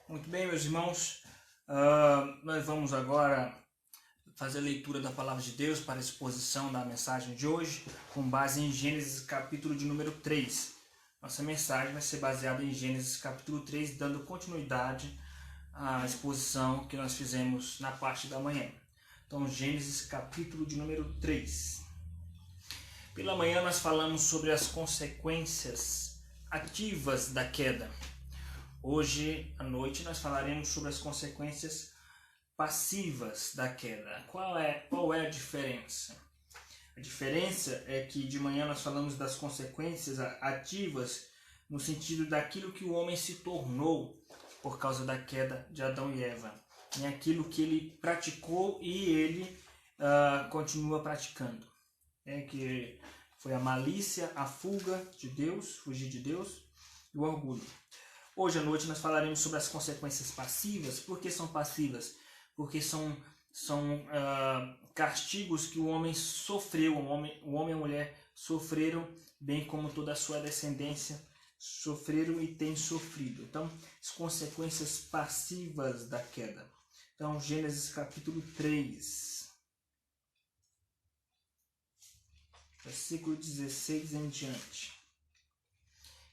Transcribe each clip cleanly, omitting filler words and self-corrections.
Muito bem, meus irmãos, nós vamos agora fazer a leitura da Palavra de Deus para a exposição da mensagem de hoje, com base em Gênesis capítulo de número 3. Nossa mensagem vai ser baseada em Gênesis capítulo 3, dando continuidade à exposição que nós fizemos na parte da manhã. Então, Gênesis capítulo de número 3. Pela manhã nós falamos sobre as consequências ativas da queda. Hoje à noite nós falaremos sobre as consequências passivas da queda. Qual é a diferença? A diferença é que de manhã nós falamos das consequências ativas no sentido daquilo que o homem se tornou por causa da queda de Adão e Eva. É aquilo que ele praticou e ele continua praticando. Que foi a malícia, a fuga de Deus, fugir de Deus e o orgulho. Hoje à noite nós falaremos sobre as consequências passivas. Por que são passivas? Porque são castigos que o homem sofreu, o homem e a mulher sofreram, bem como toda a sua descendência sofreram e têm sofrido. Então, as consequências passivas da queda. Então, Gênesis capítulo 3, versículo 16 em diante.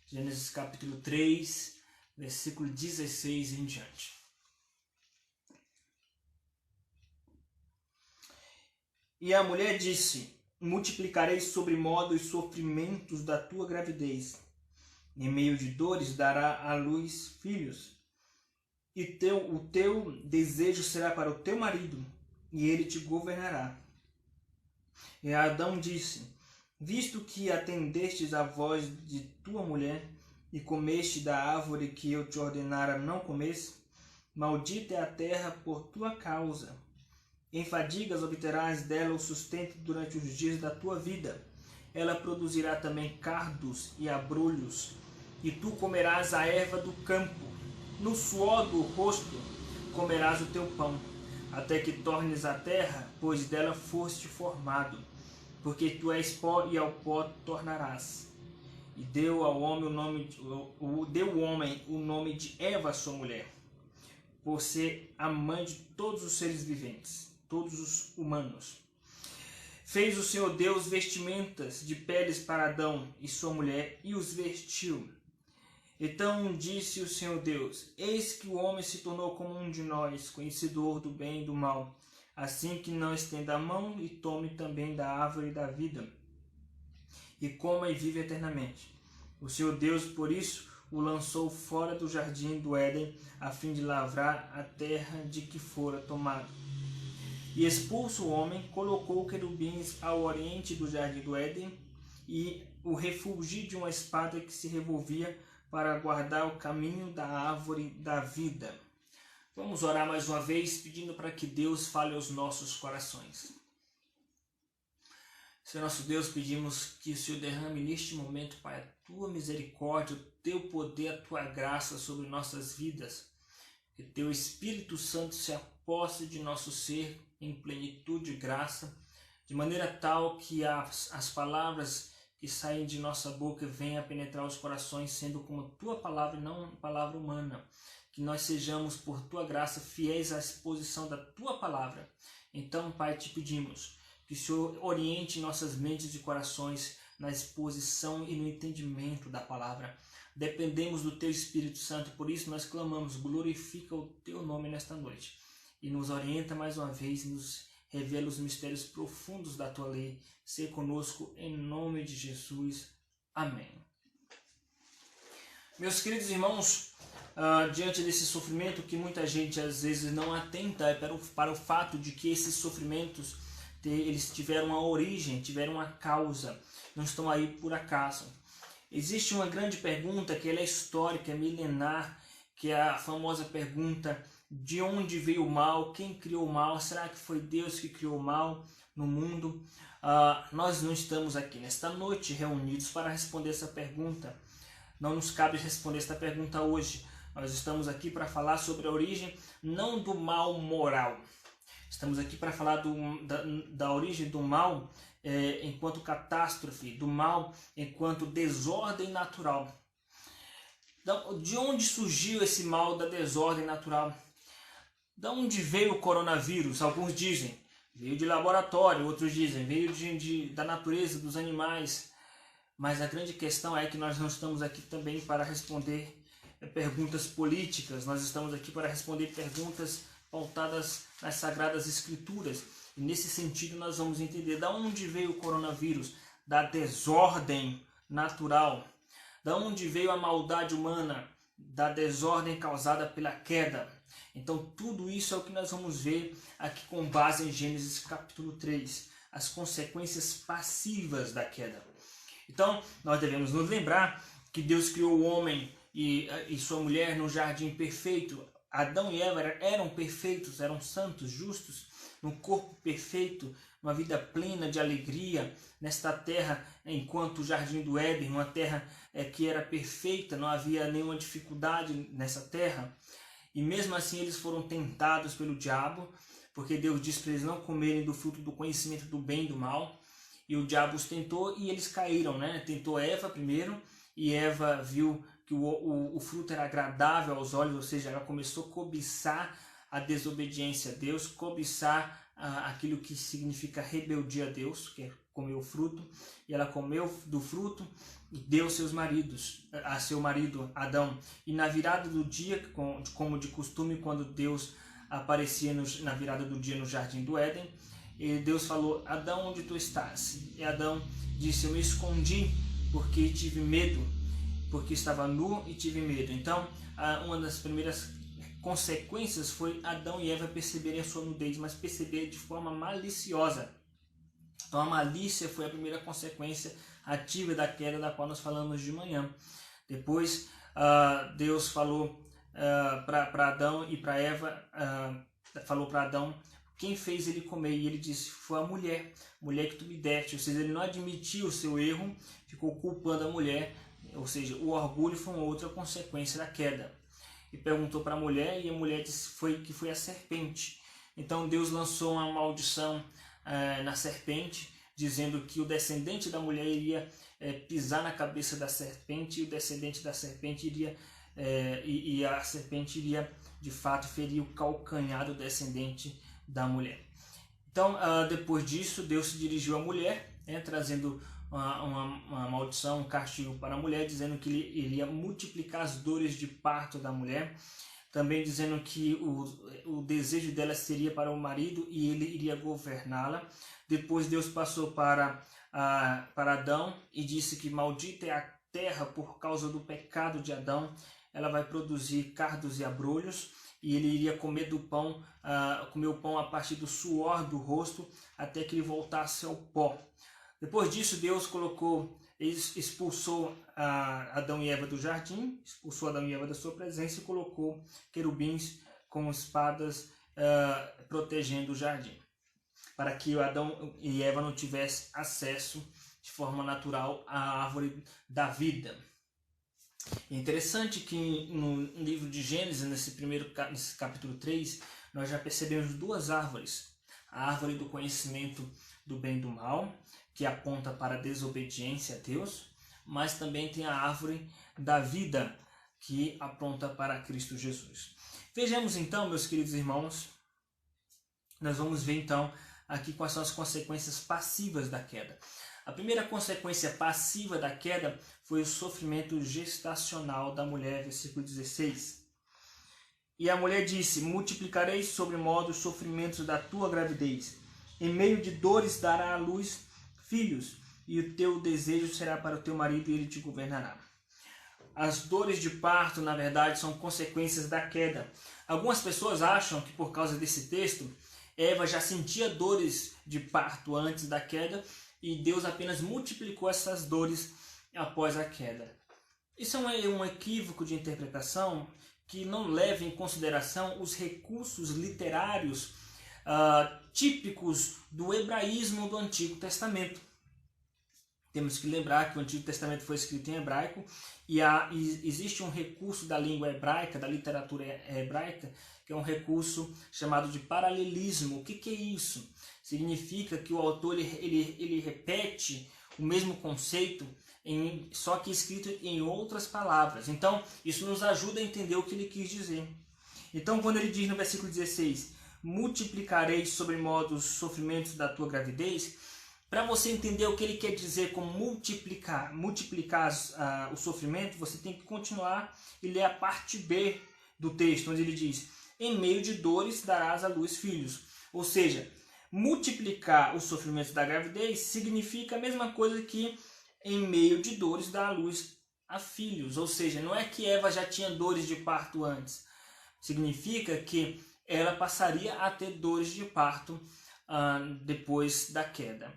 Gênesis capítulo 3, versículo 16 em diante. E a mulher disse: multiplicarei sobremodo os sofrimentos da tua gravidez. Em meio de dores dará à luz filhos. E o teu desejo será para o teu marido, e ele te governará. E Adão disse: visto que atendestes à voz de tua mulher, e comeste da árvore que eu te ordenara não comesse, maldita é a terra por tua causa. Em fadigas obterás dela o sustento durante os dias da tua vida. Ela produzirá também cardos e abrolhos, e tu comerás a erva do campo. No suor do rosto comerás o teu pão, até que tornes a terra, pois dela foste formado, porque tu és pó e ao pó tornarás. E deu ao homem o nome de Eva, sua mulher, por ser a mãe de todos os seres viventes, todos os humanos. Fez o Senhor Deus vestimentas de peles para Adão e sua mulher, e os vestiu. Então disse o Senhor Deus: eis que o homem se tornou como um de nós, conhecedor do bem e do mal. Assim que não estenda a mão e tome também da árvore da vida, e coma e vive eternamente. O Senhor Deus, por isso, o lançou fora do jardim do Éden, a fim de lavrar a terra de que fora tomado. E expulso o homem, colocou querubins ao oriente do jardim do Éden, e o refulgir de uma espada que se revolvia para guardar o caminho da árvore da vida. Vamos orar mais uma vez, pedindo para que Deus fale aos nossos corações. Senhor nosso Deus, pedimos que o Senhor derrame neste momento, Pai, a tua misericórdia, o teu poder, a tua graça sobre nossas vidas. Que teu Espírito Santo se aposse de nosso ser em plenitude de graça, de maneira tal que as palavras que saem de nossa boca venham a penetrar os corações, sendo como tua palavra e não palavra humana. Que nós sejamos, por tua graça, fiéis à exposição da tua palavra. Então, Pai, te pedimos que o Senhor oriente nossas mentes e corações na exposição e no entendimento da palavra. Dependemos do teu Espírito Santo, por isso nós clamamos: glorifica o teu nome nesta noite. E nos orienta mais uma vez, nos revela os mistérios profundos da tua lei. Sê conosco em nome de Jesus. Amém. Meus queridos irmãos, diante desse sofrimento que muita gente às vezes não atenta para o fato de que esses sofrimentos eles tiveram uma origem, tiveram uma causa, não estão aí por acaso. Existe uma grande pergunta que ela é histórica, é milenar, que é a famosa pergunta: de onde veio o mal? Quem criou o mal? Será que foi Deus que criou o mal no mundo? Nós não estamos aqui nesta noite reunidos para responder essa pergunta. Não nos cabe responder esta pergunta hoje. Nós estamos aqui para falar sobre a origem, não do mal moral. Estamos aqui para falar da origem do mal enquanto catástrofe, do mal enquanto desordem natural. De onde surgiu esse mal da desordem natural? De onde veio o coronavírus? Alguns dizem, veio de laboratório, outros dizem, veio da natureza, dos animais. Mas a grande questão é que nós não estamos aqui também para responder perguntas políticas, nós estamos aqui para responder perguntas pautadas nas Sagradas Escrituras. E nesse sentido nós vamos entender de onde veio o coronavírus, da desordem natural, de onde veio a maldade humana, da desordem causada pela queda. Então tudo isso é o que nós vamos ver aqui com base em Gênesis capítulo 3, as consequências passivas da queda. Então nós devemos nos lembrar que Deus criou o homem e sua mulher no jardim perfeito. Adão e Eva eram perfeitos, eram santos, justos, num corpo perfeito, uma vida plena de alegria nesta terra, enquanto o jardim do Éden, uma terra que era perfeita, não havia nenhuma dificuldade nessa terra. E mesmo assim eles foram tentados pelo diabo, porque Deus disse para eles não comerem do fruto do conhecimento do bem e do mal. E o diabo os tentou e eles caíram, né? Tentou Eva primeiro, e Eva viu que o fruto era agradável aos olhos, ou seja, ela começou a cobiçar a desobediência a Deus, cobiçar aquilo que significa rebeldia a Deus, que é comer o fruto, e ela comeu do fruto e deu a seu marido Adão. E na virada do dia, como de costume, quando Deus aparecia na virada do dia no jardim do Éden, e Deus falou: Adão, onde tu estás? E Adão disse: eu me escondi porque tive medo, porque estava nu e tive medo. Então, uma das primeiras consequências foi Adão e Eva perceberem a sua nudez, mas perceber de forma maliciosa. Então a malícia foi a primeira consequência ativa da queda, da qual nós falamos de manhã. Depois Deus falou para Adão e para Eva, falou para Adão quem fez ele comer, e ele disse: foi a mulher que tu me deste. Ou seja, ele não admitiu o seu erro, ficou culpando a mulher, ou seja, o orgulho foi uma outra consequência da queda. E perguntou para a mulher, e a mulher disse que foi a serpente. Então Deus lançou uma maldição na serpente, dizendo que o descendente da mulher iria pisar na cabeça da serpente, e o descendente da serpente iria, e a serpente iria de fato ferir o calcanhar do descendente da mulher. Então depois disso Deus se dirigiu à mulher, trazendo uma maldição, um castigo para a mulher, dizendo que ele iria multiplicar as dores de parto da mulher, também dizendo que o desejo dela seria para o marido e ele iria governá-la. Depois Deus passou para Adão e disse que maldita é a terra por causa do pecado de Adão, ela vai produzir cardos e abrolhos, e ele iria comer o pão a partir do suor do rosto, até que ele voltasse ao pó. Depois disso, Deus expulsou Adão e Eva do jardim, expulsou Adão e Eva da sua presença e colocou querubins com espadas protegendo o jardim, para que Adão e Eva não tivessem acesso de forma natural à árvore da vida. É interessante que no livro de Gênesis, nesse capítulo 3, nós já percebemos duas árvores. A árvore do conhecimento do bem e do mal, que aponta para a desobediência a Deus, mas também tem a árvore da vida, que aponta para Cristo Jesus. Vejamos então, meus queridos irmãos, nós vamos ver então aqui quais são as consequências passivas da queda. A primeira consequência passiva da queda foi o sofrimento gestacional da mulher, versículo 16. E a mulher disse: multiplicarei sobremodo os sofrimentos da tua gravidez. Em meio de dores dará à luz filhos, e o teu desejo será para o teu marido, e ele te governará. As dores de parto, na verdade, são consequências da queda. Algumas pessoas acham que por causa desse texto, Eva já sentia dores de parto antes da queda, e Deus apenas multiplicou essas dores após a queda. Isso é um equívoco de interpretação que não leva em consideração os recursos literários típicos do hebraísmo do Antigo Testamento. Temos que lembrar que o Antigo Testamento foi escrito em hebraico e existe um recurso da língua hebraica, da literatura hebraica, que é um recurso chamado de paralelismo. O que é isso? Significa que o autor ele repete o mesmo conceito, só que escrito em outras palavras. Então, isso nos ajuda a entender o que ele quis dizer. Então, quando ele diz no versículo 16, multiplicarei sobremodo os sofrimentos da tua gravidez, para você entender o que ele quer dizer com multiplicar o sofrimento, você tem que continuar e ler a parte B do texto, onde ele diz, em meio de dores darás à luz filhos. Ou seja, multiplicar os sofrimentos da gravidez significa a mesma coisa que em meio de dores dar à luz a filhos. Ou seja, não é que Eva já tinha dores de parto antes. Significa que ela passaria a ter dores de parto depois da queda.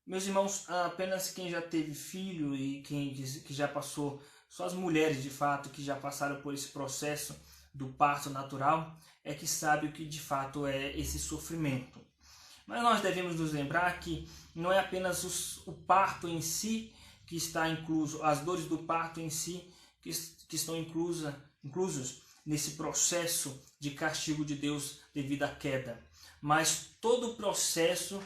Meus irmãos, apenas quem já teve filho e que já passou, só as mulheres de fato que já passaram por esse processo do parto natural, é que sabe o que de fato é esse sofrimento. Mas nós devemos nos lembrar que não é apenas o parto em si que está incluso, as dores do parto em si que estão inclusos nesse processo de castigo de Deus devido à queda, mas todo o processo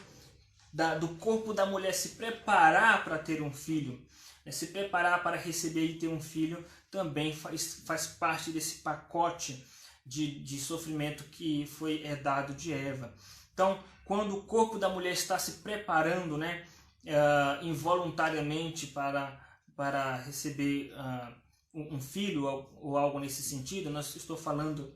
do corpo da mulher se preparar para ter um filho, se preparar para receber e ter um filho, também faz parte desse pacote de sofrimento que foi herdado de Eva. Então, quando o corpo da mulher está se preparando, involuntariamente para receber um filho ou algo nesse sentido, estou falando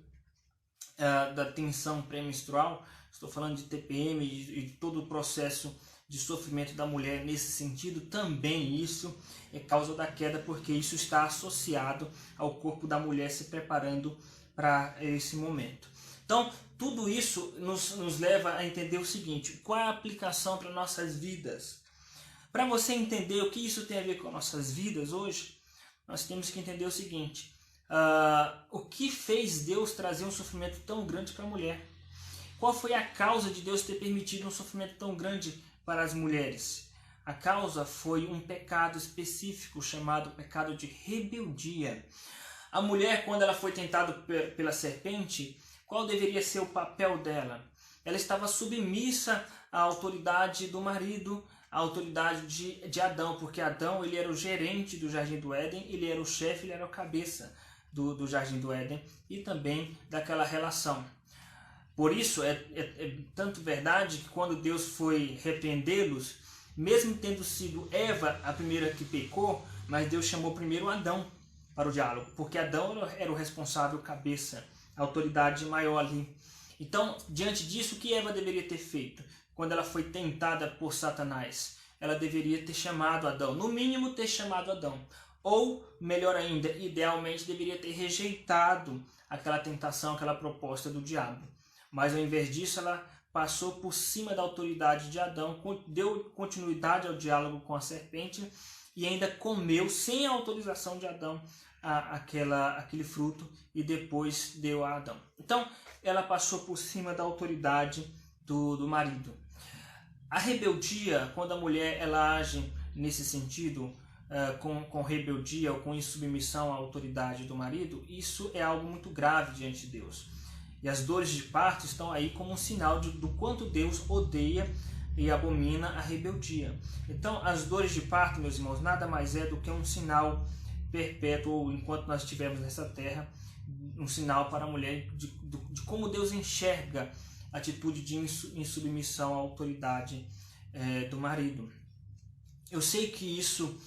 da tensão pré-menstrual, estou falando de TPM e de todo o processo de sofrimento da mulher nesse sentido, também isso é causa da queda, porque isso está associado ao corpo da mulher se preparando para esse momento. Então, tudo isso nos leva a entender o seguinte, qual é a aplicação para nossas vidas? Para você entender o que isso tem a ver com nossas vidas hoje, nós temos que entender o seguinte, o que fez Deus trazer um sofrimento tão grande para a mulher? Qual foi a causa de Deus ter permitido um sofrimento tão grande para as mulheres? A causa foi um pecado específico chamado pecado de rebeldia. A mulher, quando ela foi tentada pela serpente, qual deveria ser o papel dela? Ela estava submissa à autoridade do marido, à autoridade de Adão, porque Adão ele era o gerente do Jardim do Éden, ele era o chefe, ele era o cabeça do Jardim do Éden e também daquela relação. Por isso, é tanto verdade que quando Deus foi repreendê-los, mesmo tendo sido Eva a primeira que pecou, mas Deus chamou primeiro Adão para o diálogo, porque Adão era o responsável, cabeça, a autoridade maior ali. Então, diante disso, o que Eva deveria ter feito? Quando ela foi tentada por Satanás, ela deveria ter chamado Adão, no mínimo ter chamado Adão. Ou, melhor ainda, idealmente deveria ter rejeitado aquela tentação, aquela proposta do diabo. Mas ao invés disso, ela passou por cima da autoridade de Adão, deu continuidade ao diálogo com a serpente e ainda comeu, sem a autorização de Adão, aquele fruto e depois deu a Adão. Então, ela passou por cima da autoridade do marido. A rebeldia, quando a mulher ela age nesse sentido, com rebeldia ou com insubmissão à autoridade do marido, isso é algo muito grave diante de Deus. E as dores de parto estão aí como um sinal do quanto Deus odeia e abomina a rebeldia. Então, as dores de parto, meus irmãos, nada mais é do que um sinal perpétuo, enquanto nós estivermos nessa terra, um sinal para a mulher de como Deus enxerga a atitude de insubmissão à autoridade do marido. Eu sei que isso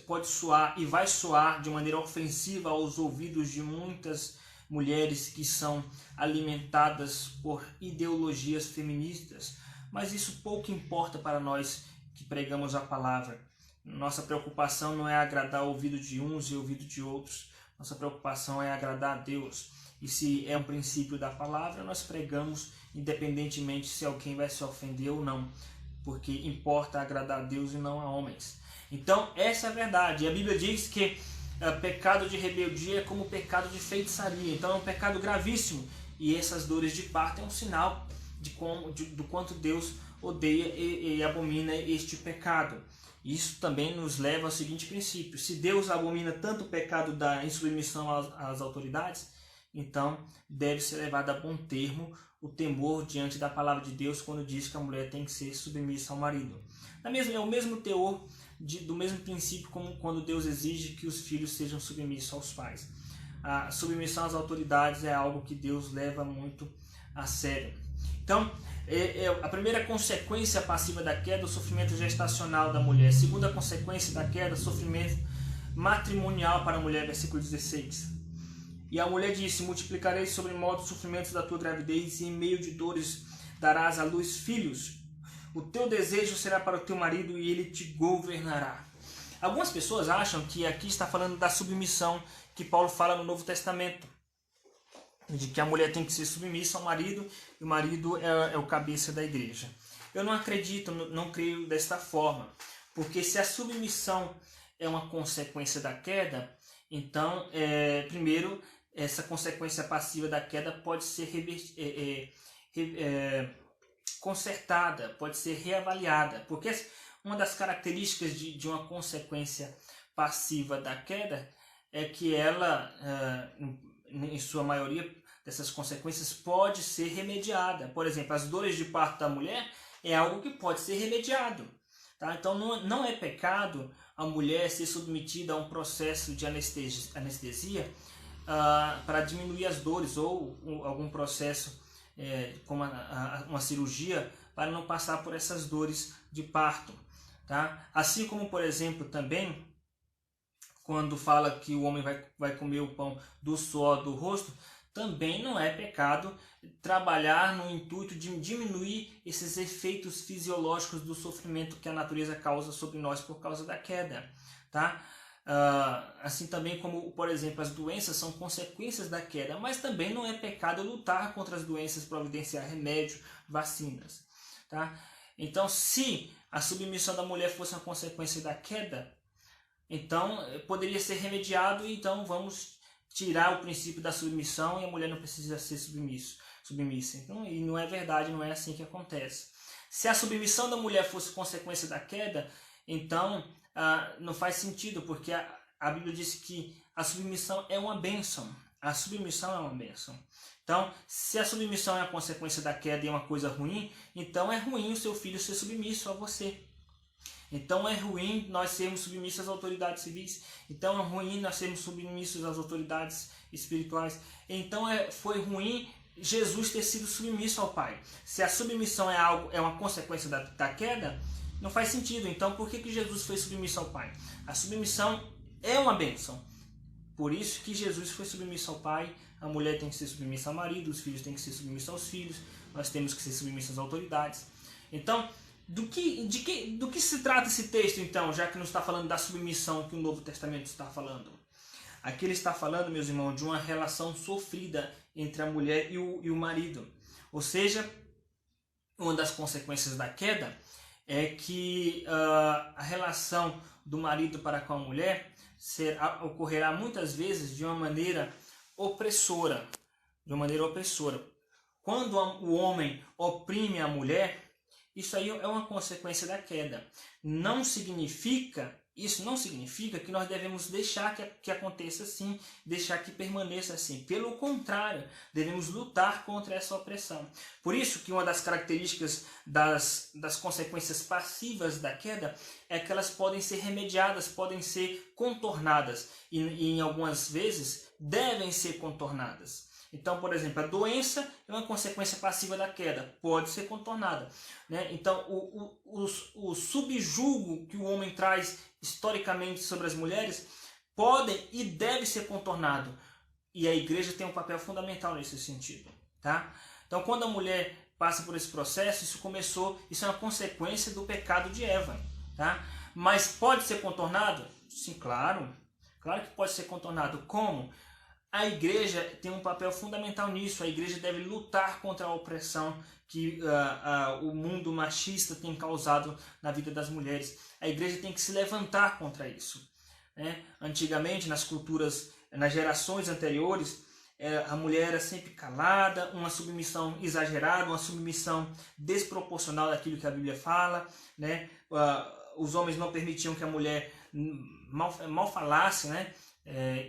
pode soar e vai soar de maneira ofensiva aos ouvidos de muitas mulheres que são alimentadas por ideologias feministas, mas isso pouco importa para nós que pregamos a palavra. Nossa preocupação não é agradar o ouvido de uns e o ouvido de outros, nossa preocupação é agradar a Deus. E se é um princípio da palavra, nós pregamos independentemente se alguém vai se ofender ou não, porque importa agradar a Deus e não a homens. Então, essa é a verdade. E a Bíblia diz que pecado de rebeldia é como pecado de feitiçaria. Então, é um pecado gravíssimo. E essas dores de parto é um sinal do quanto Deus odeia e abomina este pecado. Isso também nos leva ao seguinte princípio. Se Deus abomina tanto o pecado da insubmissão às autoridades, então deve ser levado a bom termo o temor diante da palavra de Deus quando diz que a mulher tem que ser submissa ao marido. É o mesmo teor do mesmo princípio como quando Deus exige que os filhos sejam submissos aos pais. A submissão às autoridades é algo que Deus leva muito a sério. Então, a primeira consequência passiva da queda é o sofrimento gestacional da mulher. A segunda consequência da queda é o sofrimento matrimonial para a mulher, versículo 16. E a mulher disse: multiplicarei sobre modo os sofrimentos da tua gravidez, e em meio de dores darás à luz filhos. O teu desejo será para o teu marido, e ele te governará. Algumas pessoas acham que aqui está falando da submissão que Paulo fala no Novo Testamento, de que a mulher tem que ser submissa ao marido, e o marido é o cabeça da igreja. Eu não acredito, não creio desta forma, porque se a submissão é uma consequência da queda, então, primeiro, essa consequência passiva da queda pode ser consertada, pode ser reavaliada, porque uma das características de uma consequência passiva da queda é que ela, em sua maioria dessas consequências, pode ser remediada. Por exemplo, as dores de parto da mulher é algo que pode ser remediado. Tá? Então não é pecado a mulher ser submetida a um processo de anestesia para diminuir as dores, ou algum processo como uma cirurgia, para não passar por essas dores de parto. Tá? Assim como, por exemplo, também quando fala que o homem vai comer o pão do suor do rosto, também não é pecado trabalhar no intuito de diminuir esses efeitos fisiológicos do sofrimento que a natureza causa sobre nós por causa da queda. Tá? Assim também como, por exemplo, as doenças são consequências da queda, mas também não é pecado lutar contra as doenças, providenciar remédio, vacinas. Tá? Então, se a submissão da mulher fosse uma consequência da queda, então poderia ser remediado, e então vamos tirar o princípio da submissão e a mulher não precisa ser submissa. Então, e não é verdade, não é assim que acontece. Se a submissão da mulher fosse consequência da queda, então não faz sentido, porque a Bíblia diz que a submissão é uma bênção. A submissão é uma bênção. Então, se a submissão é a consequência da queda e é uma coisa ruim, então é ruim o seu filho ser submisso a você. Então é ruim nós sermos submissos às autoridades civis. Então é ruim nós sermos submissos às autoridades espirituais. Então foi ruim Jesus ter sido submisso ao Pai. Se a submissão é uma consequência da queda, não faz sentido. Então por que Jesus foi submisso ao Pai? A submissão é uma bênção. Por isso que Jesus foi submisso ao Pai. A mulher tem que ser submissa ao marido, os filhos têm que ser submissos aos filhos, nós temos que ser submissos às autoridades. Então, do que se trata esse texto, então, já que não está falando da submissão que o Novo Testamento está falando? Aqui ele está falando, meus irmãos, de uma relação sofrida entre a mulher e o marido. Ou seja, uma das consequências da queda é que a relação do marido para com a mulher ocorrerá muitas vezes de uma maneira opressora. Quando o homem oprime a mulher, isso aí é uma consequência da queda. Isso não significa que nós devemos deixar que aconteça assim, deixar que permaneça assim. Pelo contrário, devemos lutar contra essa opressão. Por isso que uma das características das consequências passivas da queda é que elas podem ser remediadas, podem ser contornadas. E em algumas vezes devem ser contornadas. Então, por exemplo, a doença é uma consequência passiva da queda, pode ser contornada. Né? Então, o subjugo que o homem traz historicamente sobre as mulheres podem e deve ser contornado. E a igreja tem um papel fundamental nesse sentido. Tá? Então, quando a mulher passa por esse processo, isso é uma consequência do pecado de Eva. Tá? Mas pode ser contornado? Sim, claro. Claro que pode ser contornado. Como? A igreja tem um papel fundamental nisso. A igreja deve lutar contra a opressão que o mundo machista tem causado na vida das mulheres. A igreja tem que se levantar contra isso. Né? Antigamente, nas gerações anteriores, a mulher era sempre calada, uma submissão exagerada, uma submissão desproporcional daquilo que a Bíblia fala. Né? Os homens não permitiam que a mulher mal falasse, né?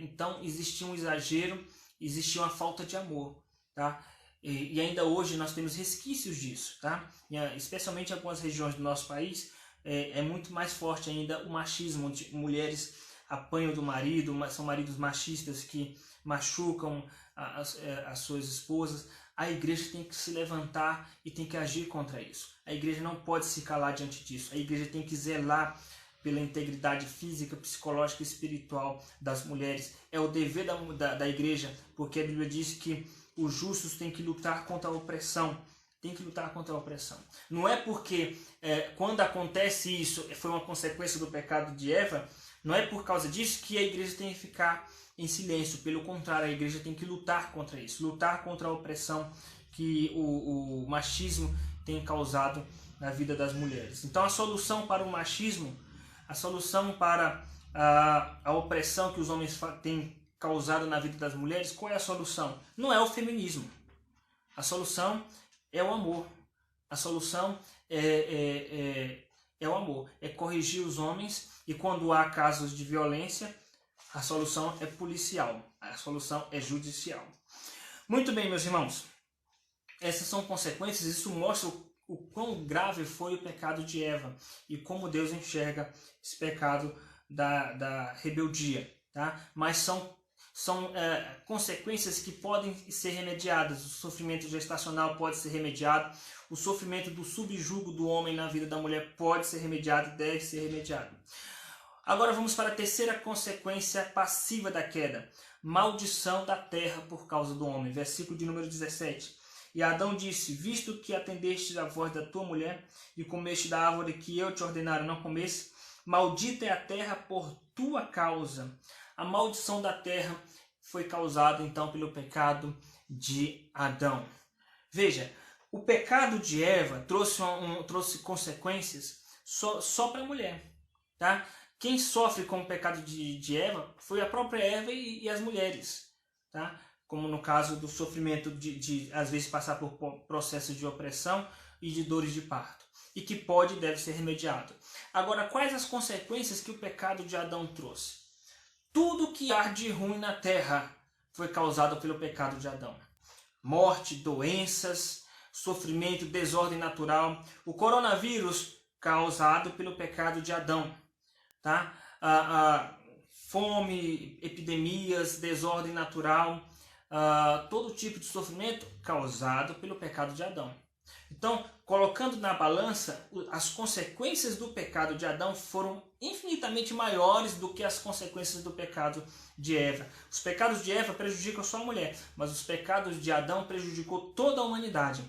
Então existia um exagero, existia uma falta de amor, tá? E ainda hoje nós temos resquícios disso, tá? Especialmente em algumas regiões do nosso país, é muito mais forte ainda o machismo, onde mulheres apanham do marido, são maridos machistas que machucam as suas esposas. A igreja tem que se levantar e tem que agir contra isso. A igreja não pode se calar diante disso. A igreja tem que zelar pela integridade física, psicológica e espiritual das mulheres. É o dever da igreja, porque a Bíblia diz que os justos têm que lutar contra a opressão. Tem que lutar contra a opressão. Não é porque quando acontece isso, foi uma consequência do pecado de Eva, não é por causa disso que a igreja tem que ficar em silêncio. Pelo contrário, a igreja tem que lutar contra isso, lutar contra a opressão que o machismo tem causado na vida das mulheres. Então a solução para o machismo, a solução para a opressão que os homens têm causado na vida das mulheres, qual é a solução? Não é o feminismo. A solução é o amor. A solução é o amor. É corrigir os homens, e quando há casos de violência, a solução é policial. A solução é judicial. Muito bem, meus irmãos. Essas são consequências. Isso mostra o quão grave foi o pecado de Eva e como Deus enxerga esse pecado da rebeldia. Tá? Mas são consequências que podem ser remediadas. O sofrimento gestacional pode ser remediado. O sofrimento do subjugo do homem na vida da mulher pode ser remediado, deve ser remediado. Agora vamos para a terceira consequência passiva da queda. Maldição da terra por causa do homem. Versículo de número 17. E Adão disse: visto que atendeste à voz da tua mulher e comeste da árvore que eu te ordenara não comesse, maldita é a terra por tua causa. A maldição da terra foi causada então pelo pecado de Adão. Veja, o pecado de Eva trouxe consequências só para a mulher. Tá? Quem sofre com o pecado de Eva foi a própria Eva e as mulheres. Tá? Como no caso do sofrimento de às vezes passar por processos de opressão e de dores de parto. E que pode e deve ser remediado. Agora, quais as consequências que o pecado de Adão trouxe? Tudo que há de ruim na terra foi causado pelo pecado de Adão. Morte, doenças, sofrimento, desordem natural. O coronavírus causado pelo pecado de Adão. Tá? Fome, epidemias, desordem natural, todo tipo de sofrimento causado pelo pecado de Adão. Então, colocando na balança, as consequências do pecado de Adão foram infinitamente maiores do que as consequências do pecado de Eva. Os pecados de Eva prejudicam só a mulher, mas os pecados de Adão prejudicou toda a humanidade,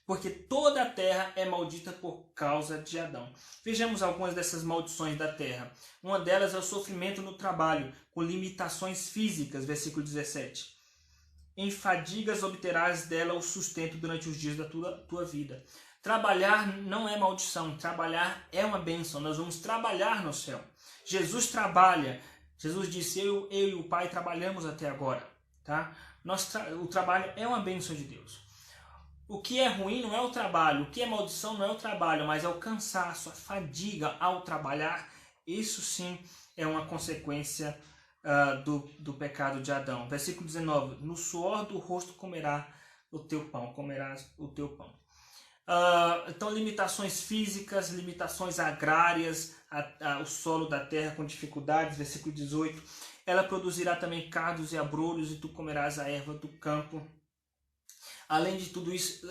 porque toda a terra é maldita por causa de Adão. Vejamos algumas dessas maldições da terra. Uma delas é o sofrimento no trabalho, com limitações físicas, versículo 17. Em fadigas obterás dela o sustento durante os dias da tua vida. Trabalhar não é maldição, trabalhar é uma bênção. Nós vamos trabalhar no céu. Jesus trabalha. Jesus disse: eu e o Pai trabalhamos até agora. Tá? O trabalho é uma bênção de Deus. O que é ruim não é o trabalho, o que é maldição não é o trabalho, mas é o cansaço, a fadiga ao trabalhar. Isso sim é uma consequência do pecado de Adão. Versículo 19: no suor do rosto comerás o teu pão. Então, limitações físicas, limitações agrárias, o solo da terra com dificuldades. Versículo 18: ela produzirá também cardos e abrolhos, e tu comerás a erva do campo. Além de tudo isso,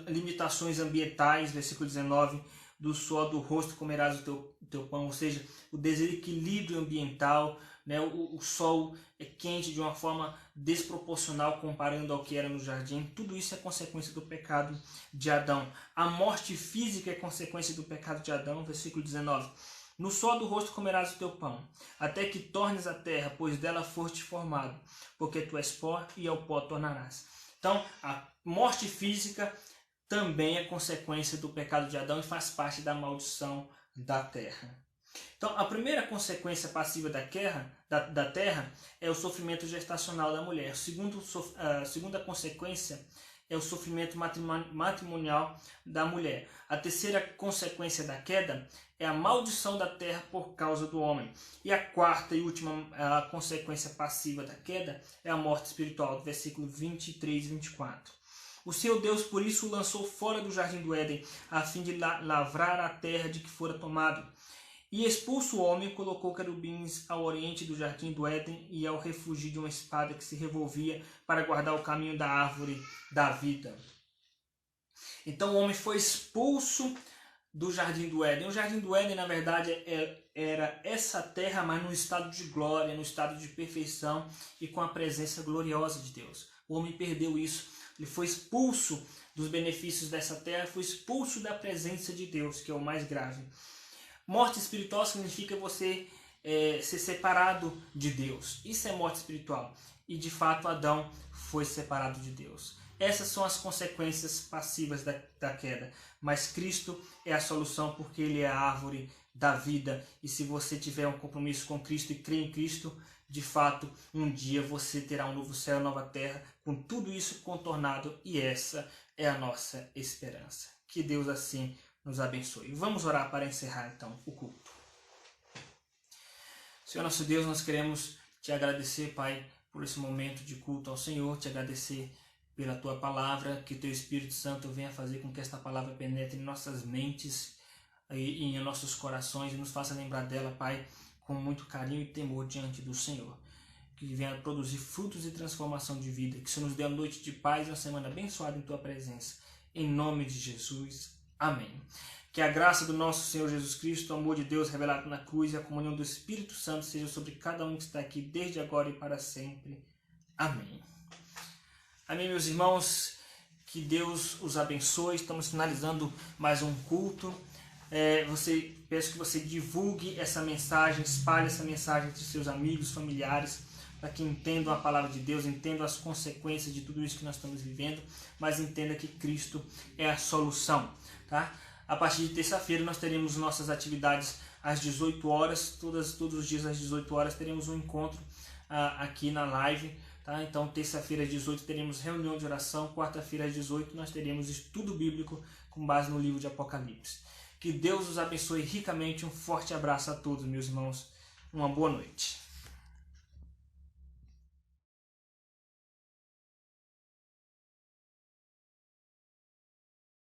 limitações ambientais. Versículo 19: do suor do rosto comerás o teu pão, ou seja, o desequilíbrio ambiental, né? O sol é quente de uma forma desproporcional comparando ao que era no jardim. Tudo isso é consequência do pecado de Adão. A morte física é consequência do pecado de Adão. Versículo 19: no suor do rosto comerás o teu pão, até que tornes a terra, pois dela foste formado, porque tu és pó e ao pó tornarás. Então, a morte física também é consequência do pecado de Adão e faz parte da maldição da terra. Então, a primeira consequência passiva da terra é o sofrimento gestacional da mulher. A segunda consequência é o sofrimento matrimonial da mulher. A terceira consequência da queda é a maldição da terra por causa do homem. E a quarta e última consequência passiva da queda é a morte espiritual, do versículo 23 e 24. O Senhor Deus, por isso, o lançou fora do jardim do Éden, a fim de lavrar a terra de que fora tomado. E expulso o homem, colocou querubins ao oriente do jardim do Éden e ao refúgio de uma espada que se revolvia para guardar o caminho da árvore da vida. Então o homem foi expulso do jardim do Éden. O jardim do Éden, na verdade, era essa terra, mas no estado de glória, no estado de perfeição e com a presença gloriosa de Deus. O homem perdeu isso. Ele foi expulso dos benefícios dessa terra, foi expulso da presença de Deus, que é o mais grave. Morte espiritual significa você ser separado de Deus. Isso é morte espiritual. E de fato Adão foi separado de Deus. Essas são as consequências passivas da queda. Mas Cristo é a solução, porque Ele é a árvore da vida. E se você tiver um compromisso com Cristo e crer em Cristo, de fato, um dia você terá um novo céu, nova terra, com tudo isso contornado. E essa é a nossa esperança. Que Deus assim nos abençoe. Vamos orar para encerrar então o culto. Senhor nosso Deus, nós queremos te agradecer, Pai, por esse momento de culto ao Senhor, te agradecer pela tua palavra, que teu Espírito Santo venha fazer com que esta palavra penetre em nossas mentes e em nossos corações e nos faça lembrar dela, Pai, com muito carinho e temor diante do Senhor. Que venha produzir frutos e transformação de vida. Que o Senhor nos dê uma noite de paz e uma semana abençoada em tua presença. Em nome de Jesus. Amém. Que a graça do nosso Senhor Jesus Cristo, o amor de Deus revelado na cruz e a comunhão do Espírito Santo seja sobre cada um que está aqui desde agora e para sempre. Amém. Amém, meus irmãos. Que Deus os abençoe. Estamos finalizando mais um culto. Peço que você divulgue essa mensagem, espalhe essa mensagem entre seus amigos, familiares, para que entendam a palavra de Deus, entendam as consequências de tudo isso que nós estamos vivendo, mas entenda que Cristo é a solução, tá? A partir de terça-feira nós teremos nossas atividades às 18 horas, todos os dias às 18 horas teremos um encontro aqui na live, tá? Então terça-feira às 18 teremos reunião de oração, quarta-feira às 18 nós teremos estudo bíblico com base no livro de Apocalipse. Que Deus os abençoe ricamente, um forte abraço a todos, meus irmãos, uma boa noite.